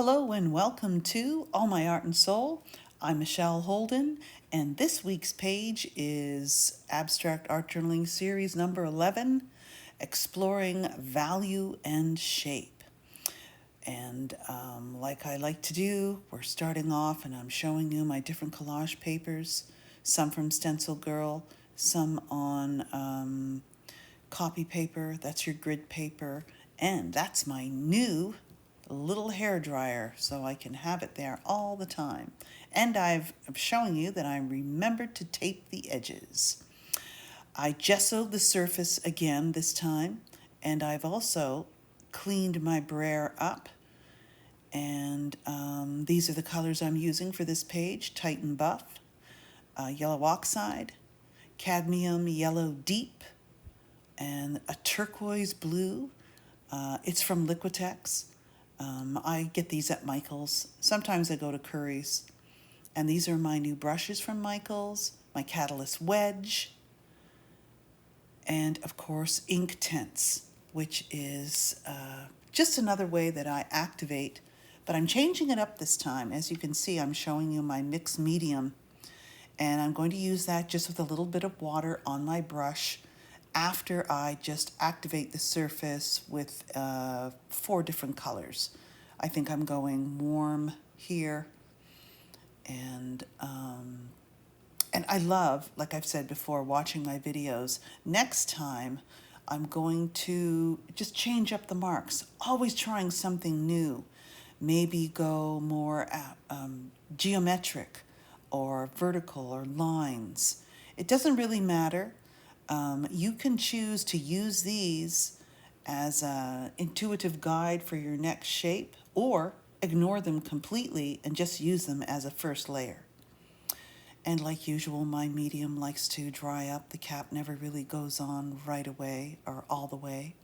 Hello and welcome to All My Art and Soul. I'm Michelle Holden, and this week's page is Abstract Art Journaling Series number 11, Exploring Value and Shape. And like I like to do, we're starting off and I'm showing you my different collage papers, some from Stencil Girl, some on copy paper, that's your grid paper, and that's my new little hair dryer so I can have it there all the time. And I'm showing you that I remembered to tape the edges. I gessoed the surface again this time, and I've also cleaned my brayer up. And these are the colors I'm using for this page: Titan Buff, Yellow Oxide, Cadmium Yellow Deep, and a turquoise blue. It's from Liquitex. I get these at Michael's. Sometimes I go to Curry's. And these are my new brushes from Michael's, my Catalyst Wedge, and of course Inktense, which is just another way that I activate, but I'm changing it up this time. As you can see, I'm showing you my mixed medium, and I'm going to use that just with a little bit of water on my brush after I just activate the surface with 4 different colors. I think I'm going warm here, and I love, like I've said before, watching my videos. Next time, I'm going to just change up the marks, always trying something new. Maybe go more geometric or vertical or lines. It doesn't really matter. You can choose to use these as an intuitive guide for your next shape, or ignore them completely and just use them as a first layer. And like usual, my medium likes to dry up. The cap never really goes on right away or all the way.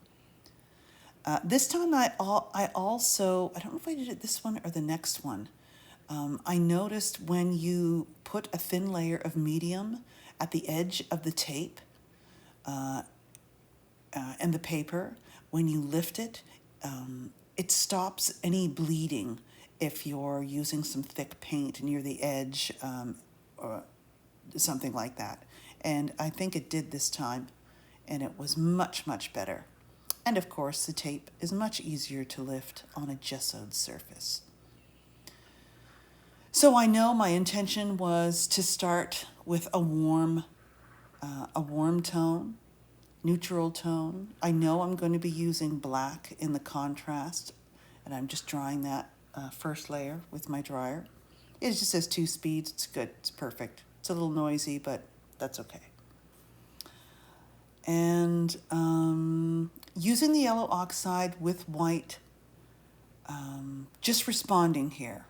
This time I also, I don't know if I did it this one or the next one. I noticed when you put a thin layer of medium at the edge of the tape, and the paper, when you lift it, it stops any bleeding if you're using some thick paint near the edge or something like that. And I think it did this time, and it was much, much better. And of course, the tape is much easier to lift on a gessoed surface. So I know my intention was to start with a warm tone, neutral tone. I know I'm going to be using black in the contrast, and I'm just drying that first layer with my dryer. It just says 2 speeds. It's good. It's perfect. It's a little noisy, but that's okay. And using the yellow oxide with white, just responding here,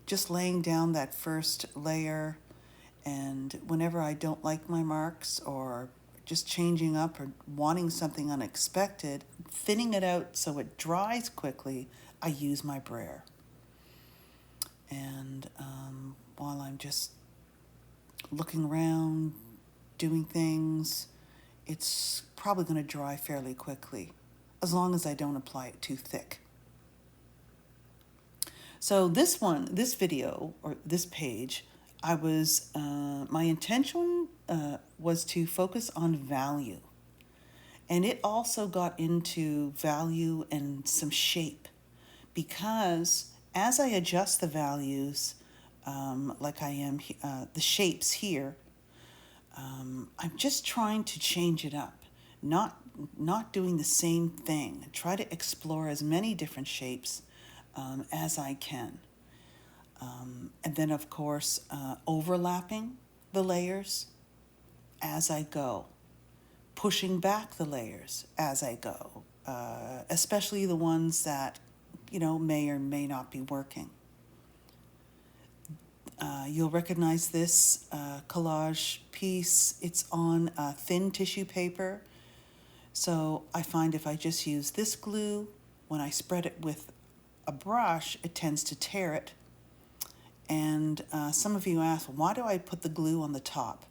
just laying down that first layer, and whenever I don't like my marks or just changing up or wanting something unexpected, thinning it out so it dries quickly, I use my brayer. And while I'm just looking around, doing things, it's probably going to dry fairly quickly, as long as I don't apply it too thick. So this video, or this page, my intention was to focus on value. And it also got into value and some shape, because as I adjust the values, like I am, the shapes here, I'm just trying to change it up, not doing the same thing. Try to explore as many different shapes as I can. And then, of course, overlapping the layers as I go, pushing back the layers as I go, especially the ones that, may or may not be working. You'll recognize this collage piece. It's on thin tissue paper. So I find if I just use this glue, when I spread it with a brush, it tends to tear it. And some of you ask, why do I put the glue on the top?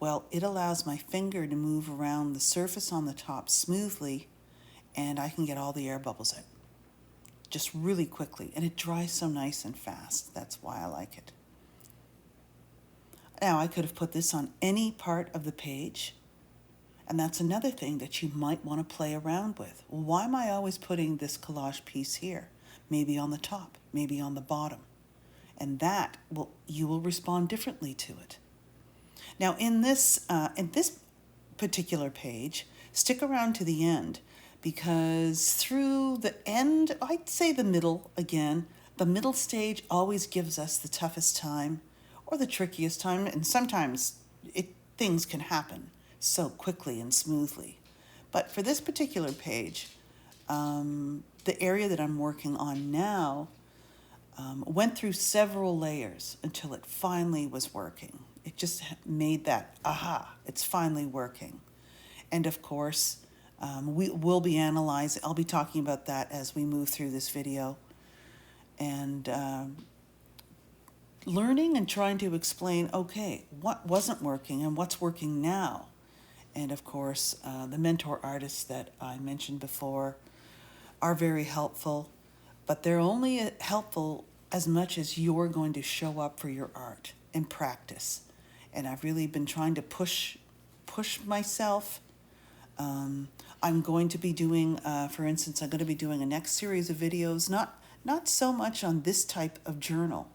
Well, it allows my finger to move around the surface on the top smoothly, and I can get all the air bubbles out. just really quickly, and it dries so nice and fast. That's why I like it. Now, I could have put this on any part of the page, and that's another thing that you might want to play around with. Why am I always putting this collage piece here? Maybe on the top, maybe on the bottom. And you will respond differently to it. Now, in this particular page, stick around to the end, because through the end, I'd say the middle again, the middle stage always gives us the toughest time or the trickiest time, and sometimes things can happen so quickly and smoothly. But for this particular page, the area that I'm working on now went through several layers until it finally was working. It just made that, aha, it's finally working. And of course, I'll be talking about that as we move through this video. And learning and trying to explain, okay, what wasn't working and what's working now. And of course, the mentor artists that I mentioned before are very helpful, but they're only helpful as much as you're going to show up for your art and practice. And I've really been trying to push myself. I'm going to be doing, for instance, I'm going to be doing a next series of videos, not so much on this type of journal.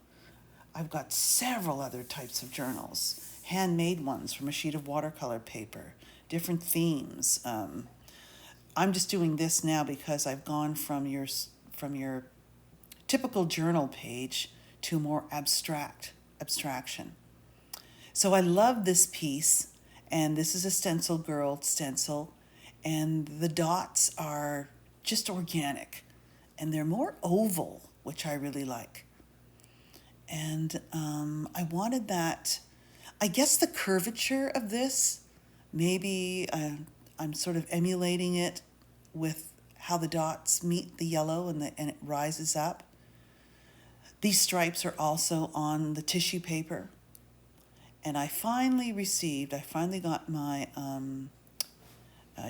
I've got several other types of journals, handmade ones from a sheet of watercolor paper, different themes. I'm just doing this now because I've gone from your typical journal page to more abstraction. So I love this piece, and this is a stencil girl stencil, and the dots are just organic, and they're more oval, which I really like. And I wanted that, I guess the curvature of this, maybe I'm sort of emulating it with how the dots meet the yellow and it rises up. These stripes are also on the tissue paper. And I finally got my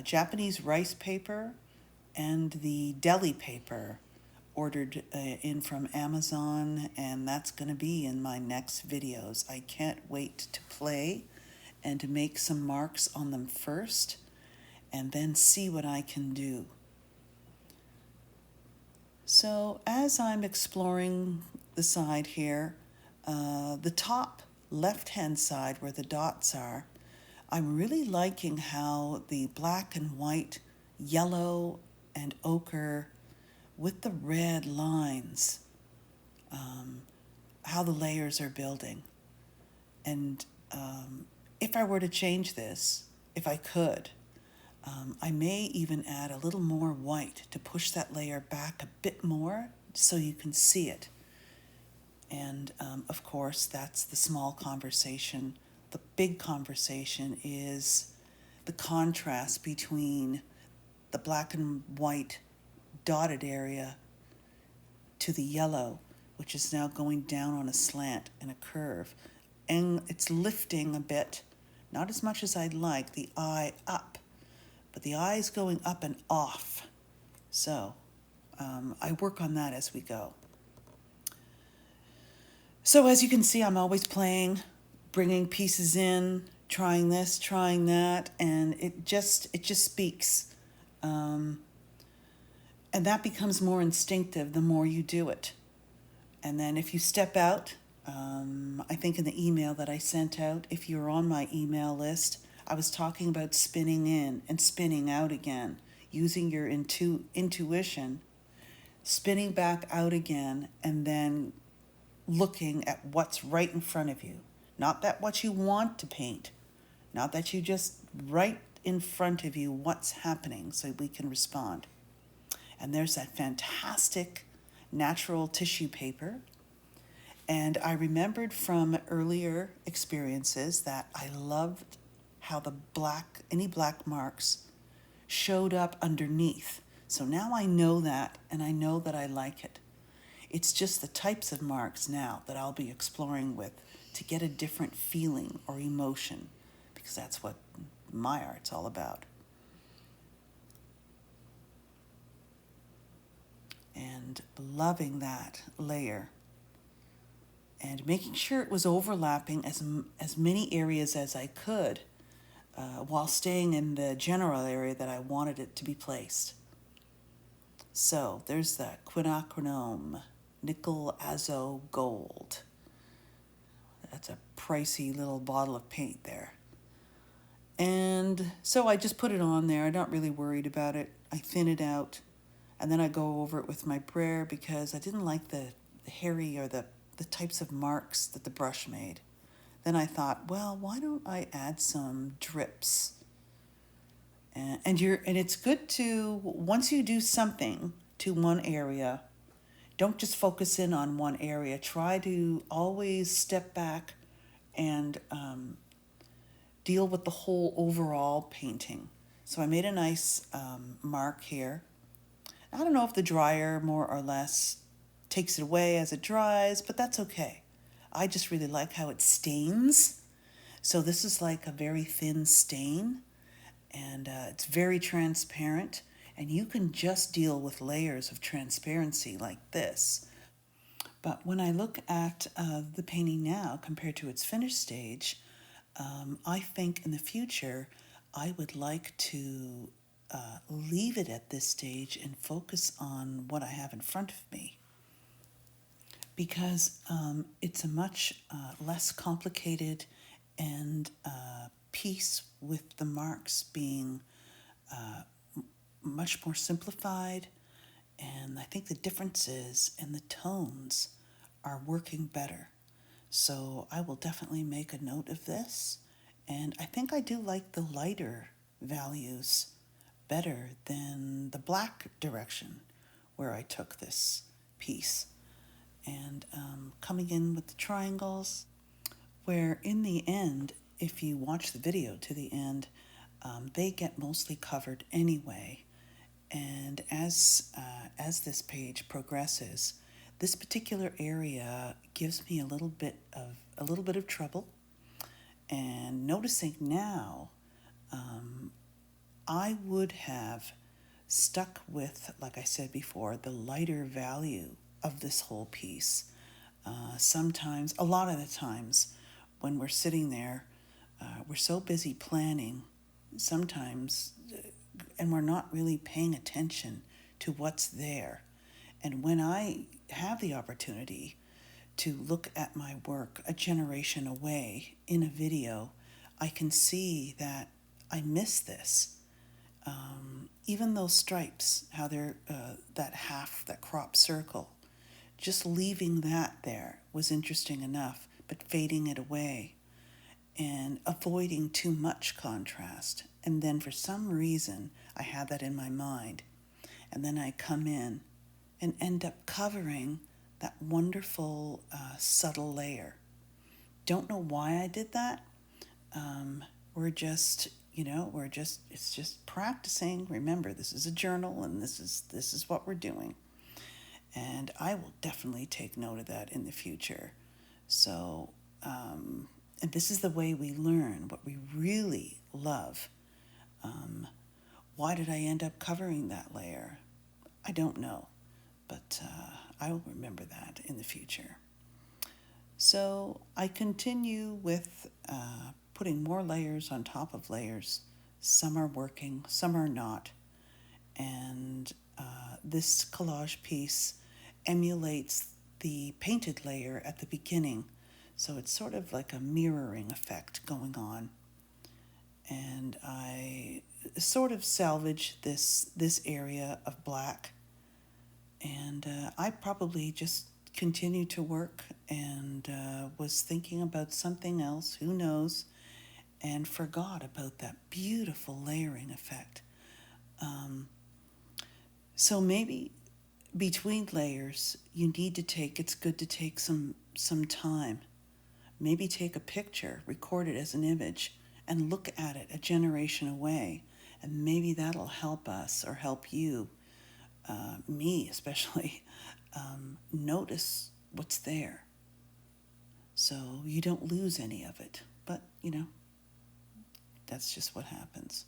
Japanese rice paper and the deli paper ordered in from Amazon, and that's going to be in my next videos. I can't wait to play and to make some marks on them first and then see what I can do. So as I'm exploring the side here, the top left-hand side where the dots are, I'm really liking how the black and white, yellow and ochre with the red lines, how the layers are building. And if I were to change this, if I could, I may even add a little more white to push that layer back a bit more so you can see it. And of course, that's the small conversation. The big conversation is the contrast between the black and white dotted area to the yellow, which is now going down on a slant and a curve. And it's lifting a bit, not as much as I'd like, the eye up, but the eye is going up and off. So I work on that as we go. So as you can see, I'm always playing, bringing pieces in, trying this, trying that, and it just speaks. And that becomes more instinctive the more you do it. And then if you step out, I think in the email that I sent out, if you're on my email list, I was talking about spinning in and spinning out again, using your intuition, spinning back out again, and then looking at what's right in front of you. Not that what you want to paint, not that you just right in front of you what's happening so we can respond. And there's that fantastic natural tissue paper. And I remembered from earlier experiences that I loved how any black marks showed up underneath. So now I know that, and I know that I like it. It's just the types of marks now that I'll be exploring with to get a different feeling or emotion, because that's what my art's all about. and loving that layer and making sure it was overlapping as many areas as I could while staying in the general area that I wanted it to be placed. So there's the quinacridone nickel azo gold. That's a pricey little bottle of paint there. And so I just put it on there. I'm not really worried about it. I thin it out, and then I go over it with my brayer because I didn't like the hairy or the types of marks that the brush made. Then I thought, well, why don't I add some drips? And it's good to, once you do something to one area, don't just focus in on one area. Try to always step back and deal with the whole overall painting. So I made a nice mark here. I don't know if the dryer more or less takes it away as it dries, but that's okay. I just really like how it stains. So this is like a very thin stain, and it's very transparent, and you can just deal with layers of transparency like this. But when I look at the painting now compared to its finished stage, I think in the future I would like to leave it at this stage and focus on what I have in front of me, because it's a much less complicated and piece with the marks being much more simplified, and I think the differences in the tones are working better. So I will definitely make a note of this, and I think I do like the lighter values better than the black direction where I took this piece. And coming in with the triangles, where in the end, if you watch the video to the end, they get mostly covered anyway. And as this page progresses, this particular area gives me a little bit of trouble. And noticing now, I would have stuck with, like I said before, the lighter value of this whole piece. Sometimes, a lot of the times, when we're sitting there, we're so busy planning sometimes, and we're not really paying attention to what's there. And when I have the opportunity to look at my work a generation away in a video, I can see that I miss this. Even those stripes, how they're that crop circle, just leaving that there was interesting enough, but fading it away and avoiding too much contrast. And then for some reason, I had that in my mind. And then I come in and end up covering that wonderful subtle layer. Don't know why I did that. It's just practicing. Remember, this is a journal, and this is what we're doing. And I will definitely take note of that in the future. So, and this is the way we learn what we really love. Why did I end up covering that layer? I don't know, but I will remember that in the future. So I continue with putting more layers on top of layers. Some are working, some are not. And this collage piece emulates the painted layer at the beginning. So it's sort of like a mirroring effect going on. And I sort of salvaged this area of black. And I probably just continued to work and was thinking about something else, who knows, and forgot about that beautiful layering effect. So maybe between layers, it's good to take some time. Maybe take a picture, record it as an image, and look at it a generation away. And maybe that'll help us or help you, me especially, notice what's there, so you don't lose any of it. But, that's just what happens.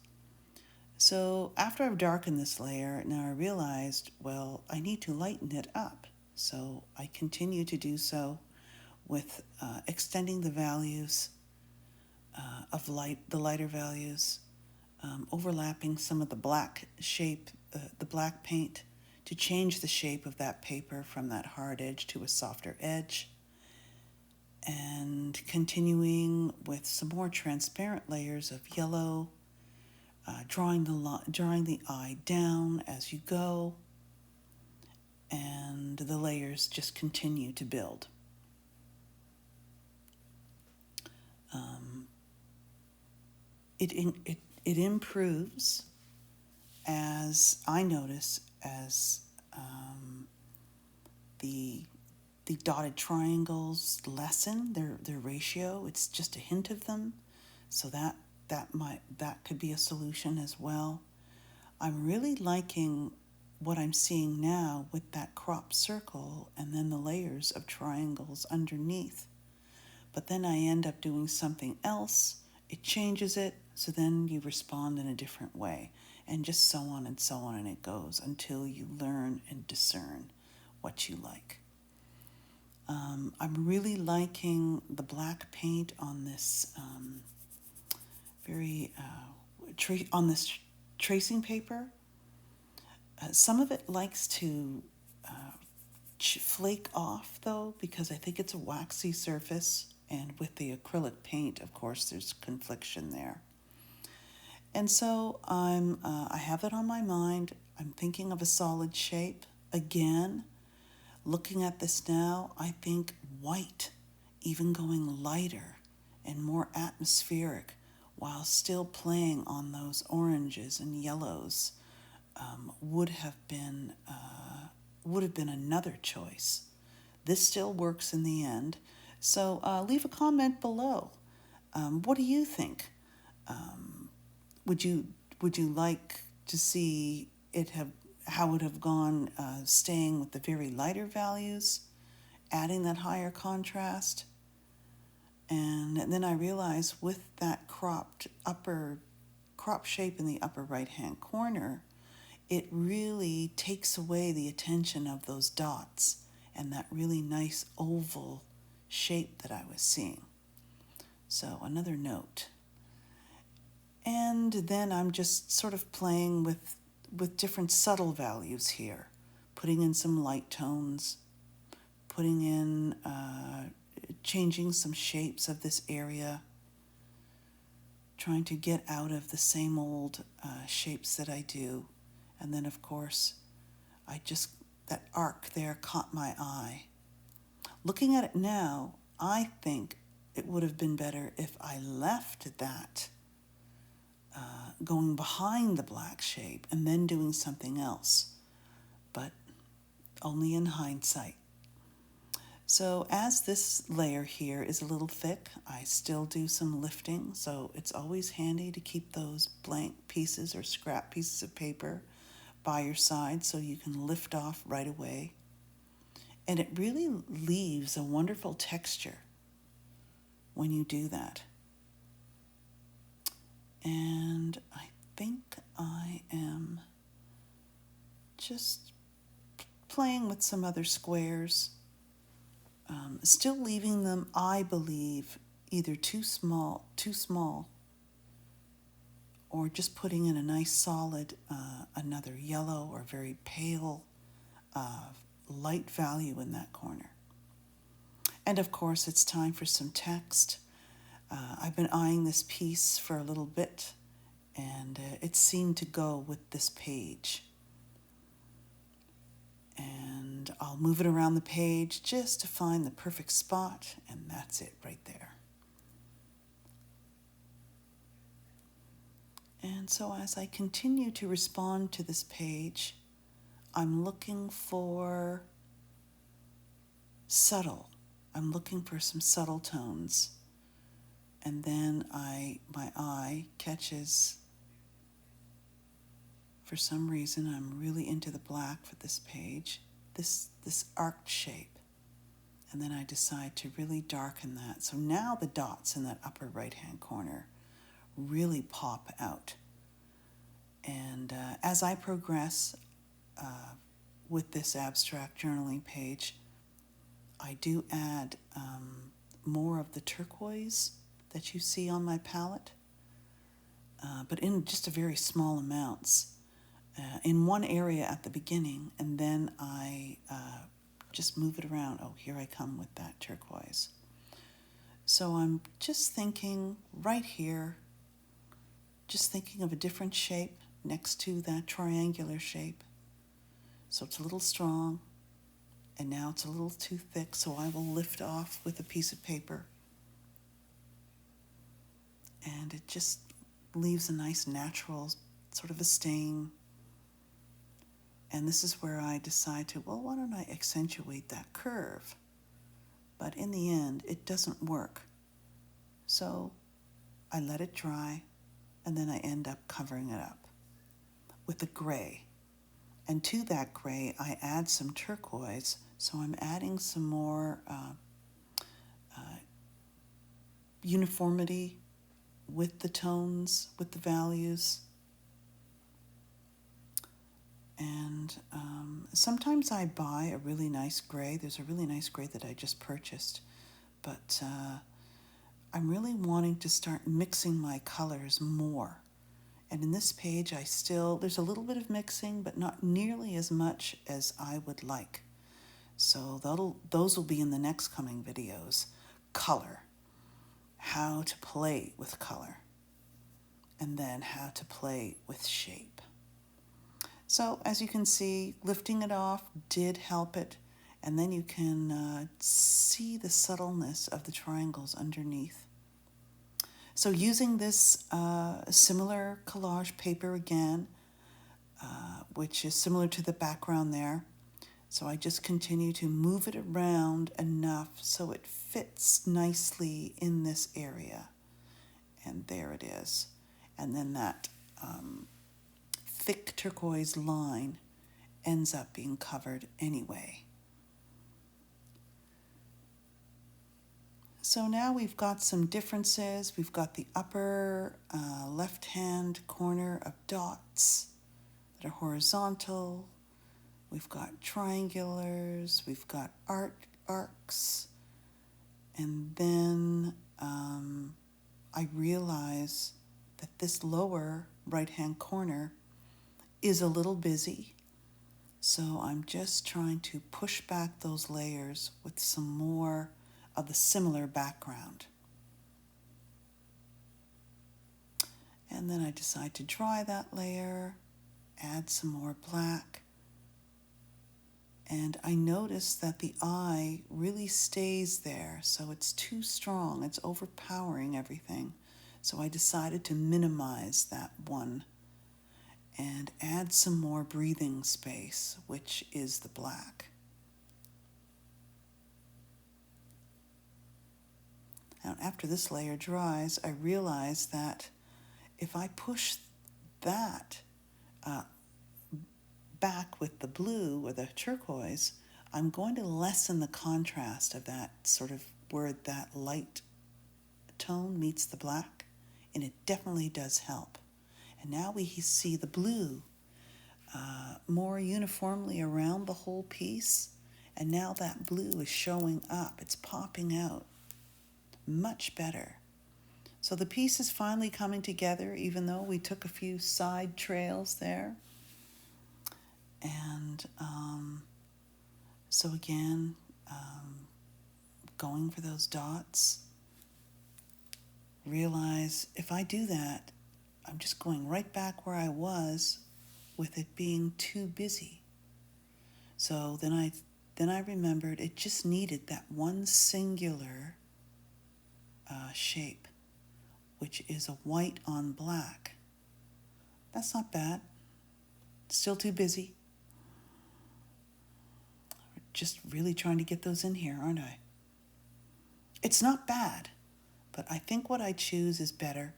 So after I've darkened this layer, now I realized, well, I need to lighten it up. So I continue to do so with extending the values of light, the lighter values, overlapping some of the black shape, the black paint to change the shape of that paper from that hard edge to a softer edge, and continuing with some more transparent layers of yellow, drawing the eye down as you go, and the layers just continue to build. It improves as I notice as the dotted triangles lessen their ratio. It's just a hint of them, so that could be a solution as well. I'm really liking what I'm seeing now with that crop circle and then the layers of triangles underneath. But then I end up doing something else, it changes it, so then you respond in a different way, and just so on, and it goes until you learn and discern what you like. I'm really liking the black paint on this on this tracing paper. Some of it likes to flake off, though, because I think it's a waxy surface, and with the acrylic paint, of course, there's confliction there. And so I have it on my mind. I'm thinking of a solid shape. Again, looking at this now, I think white, even going lighter and more atmospheric, while still playing on those oranges and yellows, would have been another choice. This still works in the end. So leave a comment below. What do you think? Would you like to see how it would have gone staying with the very lighter values, adding that higher contrast? And then I realized with that crop shape in the upper right hand corner, it really takes away the attention of those dots and that really nice oval shape that I was seeing. So another note. And then I'm just sort of playing with different subtle values here, putting in some light tones, putting in, changing some shapes of this area, trying to get out of the same old shapes that I do. And then, of course, that arc there caught my eye. Looking at it now, I think it would have been better if I left that going behind the black shape and then doing something else, but only in hindsight. So as this layer here is a little thick, I still do some lifting, so it's always handy to keep those blank pieces or scrap pieces of paper by your side so you can lift off right away. And it really leaves a wonderful texture when you do that. And I think I am just playing with some other squares, still leaving them, I believe, either too small, or just putting in a nice solid, another yellow or very pale light value in that corner. And of course, it's time for some text. I've been eyeing this piece for a little bit, and it seemed to go with this page. And I'll move it around the page just to find the perfect spot, and that's it right there. And so as I continue to respond to this page, I'm looking for subtle. I'm looking for some subtle tones. And then my eye catches, for some reason, I'm really into the black for this page, this arced shape. And then I decide to really darken that. So now the dots in that upper right-hand corner really pop out. And as I progress with this abstract journaling page, I do add more of the turquoise that you see on my palette, but in just a very small amounts. In one area at the beginning, and then I just move it around. Oh, here I come with that turquoise. So I'm just thinking right here, just thinking of a different shape next to that triangular shape. So it's a little strong, and now it's a little too thick, so I will lift off with a piece of paper. And it just leaves a nice natural sort of a stain. And this is where I decide to, well, why don't I accentuate that curve? But in the end, it doesn't work. So I let it dry, and then I end up covering it up with a gray. And to that gray, I add some turquoise. So I'm adding some more uniformity with the tones, with the values. And sometimes I buy a really nice gray. There's a really nice gray that I just purchased. But I'm really wanting to start mixing my colors more. And in this page, there's a little bit of mixing, but not nearly as much as I would like. So those will be in the next coming videos. Color, how to play with color, and then how to play with shape. So as you can see, lifting it off did help it, and then you can see the subtleness of the triangles underneath. So using this similar collage paper again, which is similar to the background there, so I just continue to move it around enough so it fits nicely in this area. And there it is. And then that thick turquoise line ends up being covered anyway. So now we've got some differences. We've got the upper left-hand corner of dots that are horizontal. We've got triangulars. We've got arcs. And then I realize that this lower right-hand corner is a little busy. So I'm just trying to push back those layers with some more of the similar background. And then I decide to dry that layer, add some more black. And I notice that the eye really stays there, so it's too strong. It's overpowering everything. So I decided to minimize that one and add some more breathing space, which is the black. Now, after this layer dries, I realize that if I push that back with the blue or the turquoise, I'm going to lessen the contrast of that sort of where that light tone meets the black, and it definitely does help. And now we see the blue more uniformly around the whole piece, and now that blue is showing up. It's popping out much better. So the piece is finally coming together, even though we took a few side trails there. And so again, going for those dots, realize if I do that, I'm just going right back where I was with it being too busy. So then I remembered it just needed that one singular shape, which is a white on black. That's not bad. Still too busy. Just really trying to get those in here, aren't I? It's not bad, but I think what I choose is better.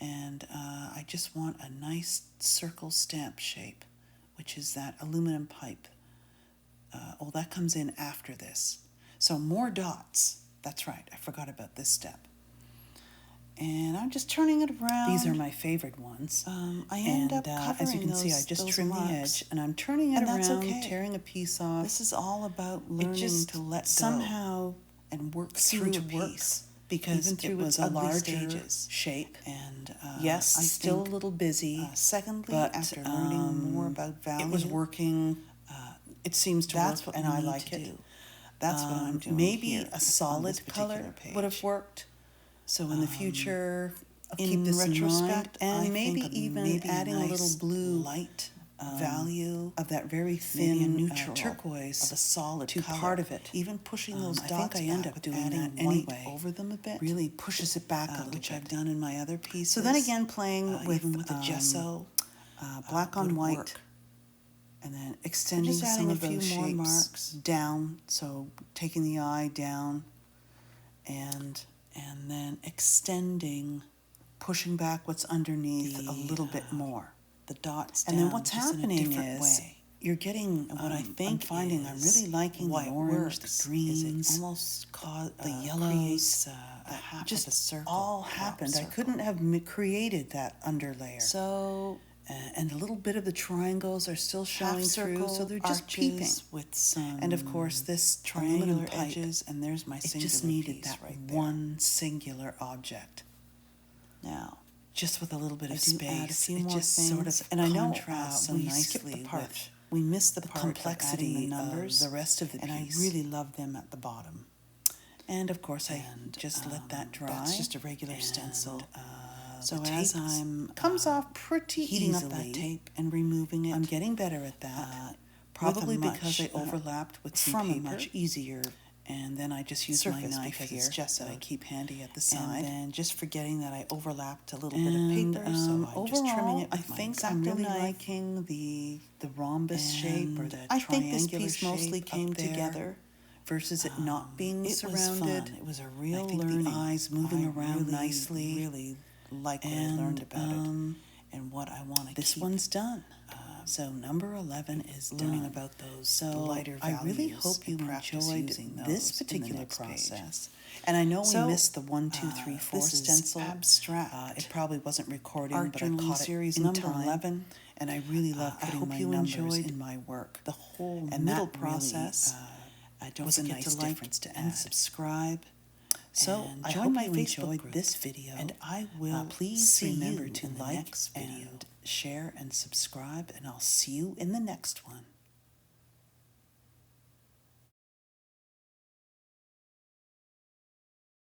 And I just want a nice circle stamp shape, which is that aluminum pipe. That comes in after this. So more dots. That's right, I forgot about this step. And I'm just turning it around. These are my favorite ones. I end up covering as you can see, I just trimmed the edge, and I'm turning it around, tearing a piece off. This is all about learning to let go somehow and work through a piece, because even through it was a larger shape. And yes, I'm still a little busy. Secondly, but after learning more about value, it was working. It seems to work, and I like it. That's what I'm doing. Maybe a solid color would have worked. So in the future, in retrospect, and maybe even adding a little blue light value of that very thin neutral turquoise of a solid to color. Part of it. Even pushing those dots, I think I end up doing that anyway. Over them a bit really pushes it back a little which bit. I've done in my other pieces. So then again, playing with the gesso, black on white. Work. And then extending some of those shapes more marks down, so taking the eye down, and then extending, pushing back what's underneath a little bit more. The dots down. And then what's happening is you're getting what I think I'm finding. I'm really liking the orange, the greens, almost the yellows. Just all happened. I couldn't have created that underlayer. So. And a little bit of the triangles are still showing through, so they're just peeping with some. And of course, this triangular edges, and there's my singular piece. It just needed that right one singular object. Now, just with a little bit of space, add a few more just things, sort of. And I know so we skipped the part. We missed the part complexity, the numbers, the rest of the piece, and I really love them at the bottom. And of course, I just let that dry. That's just a regular stencil. So as I'm comes off pretty heating easily, up that tape and removing it. I'm getting better at that. Probably because I overlapped with some paper. Much easier. And then I just use my knife here it's just that I keep handy at the side. And then just forgetting that I overlapped a little bit of paper, so I'm just trimming it. I think I'm really liking the rhombus shape or the triangular shape. I think this piece mostly came together. Versus it not being surrounded. It was a real learning. The eyes moving around nicely. Really like what I learned about it and what I want to keep. This one's done. So number 11 is learning about those lighter values. I really hope you enjoyed this particular process. And I know we missed the 1, 2, 3, 4 stencil. Abstract. It probably wasn't recording, but I caught series it in number 11. And I really love putting my numbers in my work. The whole middle process. Don't forget to like and subscribe. So I hope you enjoyed this video, and I will please remember to like and share and subscribe, and I'll see you in the next one.